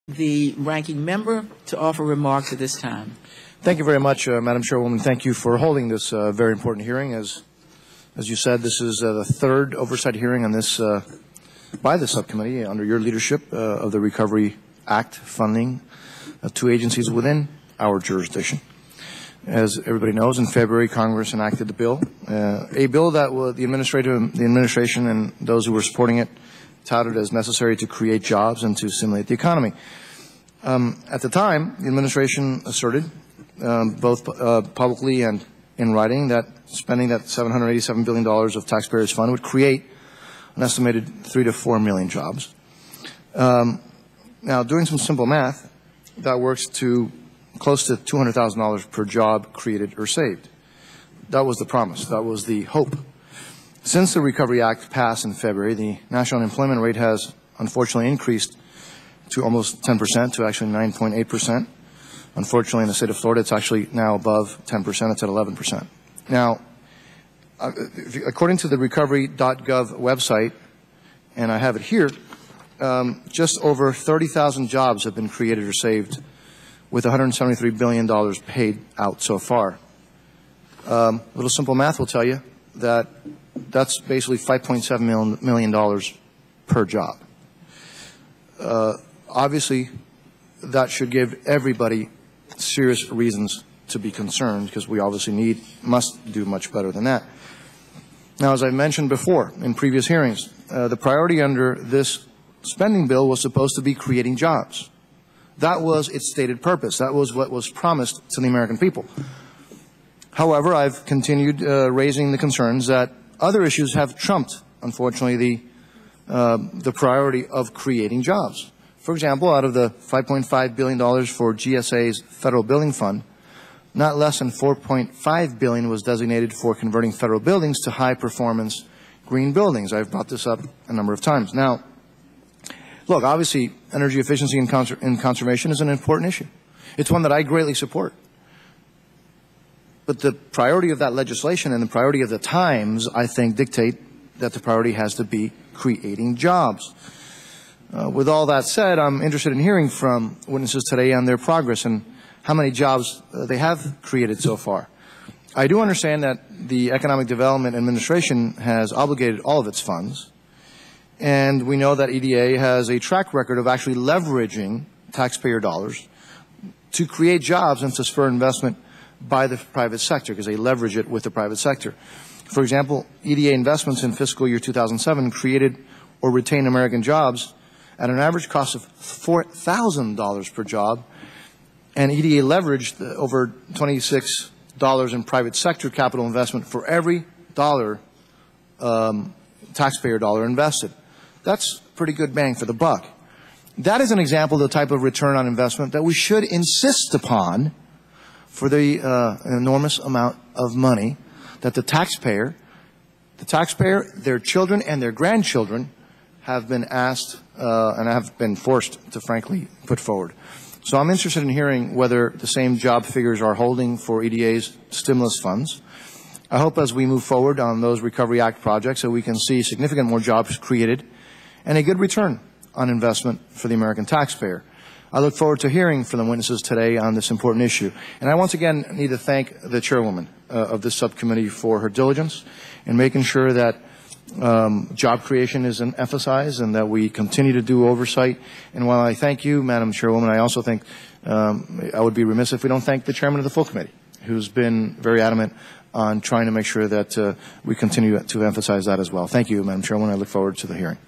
the ranking member to offer remarks at this time. Thank you very much, Madam Chairwoman. Thank you for holding this very important hearing. As you said, this is the third oversight hearing on this by the subcommittee under your leadership of the Recovery Act funding of two agencies within our jurisdiction. As everybody knows, in February, Congress enacted the bill, a bill that the administration and those who were supporting it touted as necessary to create jobs and to stimulate the economy. At the time, the administration asserted, both publicly and in writing, that spending that $787 billion of taxpayers' fund would create an estimated 3 to 4 million jobs. Now, doing some simple math, that works to close to $200,000 per job created or saved. That was the promise. That was the hope. Since the Recovery Act passed in February, the national unemployment rate has unfortunately increased to almost 10%, to actually 9.8%. Unfortunately, in the state of Florida, it's actually now above 10%. It's at 11%. Now, according to the recovery.gov website, and I have it here, just over 30,000 jobs have been created or saved with $173 billion paid out so far. A little simple math will tell you that that's basically $5.7 million per job. Obviously, that should give everybody serious reasons to be concerned, because we obviously must do much better than that. Now, as I mentioned before in previous hearings, the priority under this spending bill was supposed to be creating jobs. That was its stated purpose. That was what was promised to the American people. However, I've continued raising the concerns that other issues have trumped, unfortunately, the priority of creating jobs. For example, out of the $5.5 billion for GSA's federal building fund, not less than $4.5 billion was designated for converting federal buildings to high-performance green buildings. I've brought this up a number of times. Now, look, obviously, energy efficiency and conservation is an important issue. It's one that I greatly support. But the priority of that legislation and the priority of the times, I think, dictate that the priority has to be creating jobs. With all that said, I'm interested in hearing from witnesses today on their progress and how many jobs they have created so far. I do understand that the Economic Development Administration has obligated all of its funds, and we know that EDA has a track record of actually leveraging taxpayer dollars to create jobs and to spur investment by the private sector, because they leverage it with the private sector. For example, EDA investments in fiscal year 2007 created or retained American jobs at an average cost of $4,000 per job, and EDA leveraged over $26 in private sector capital investment for every dollar, taxpayer dollar invested. That's pretty good bang for the buck. That is an example of the type of return on investment that we should insist upon for the enormous amount of money that the taxpayer, their children, and their grandchildren have been asked and have been forced to, frankly, put forward. So I'm interested in hearing whether the same job figures are holding for EDA's stimulus funds. I hope as we move forward on those Recovery Act projects that we can see significant more jobs created and a good return on investment for the American taxpayer. I look forward to hearing from the witnesses today on this important issue. And I once again need to thank the chairwoman of this subcommittee for her diligence in making sure that job creation is emphasized and that we continue to do oversight. And while I thank you, Madam Chairwoman, I also think I would be remiss if we don't thank the chairman of the full committee, who's been very adamant on trying to make sure that we continue to emphasize that as well. Thank you, Madam Chairwoman. I look forward to the hearing.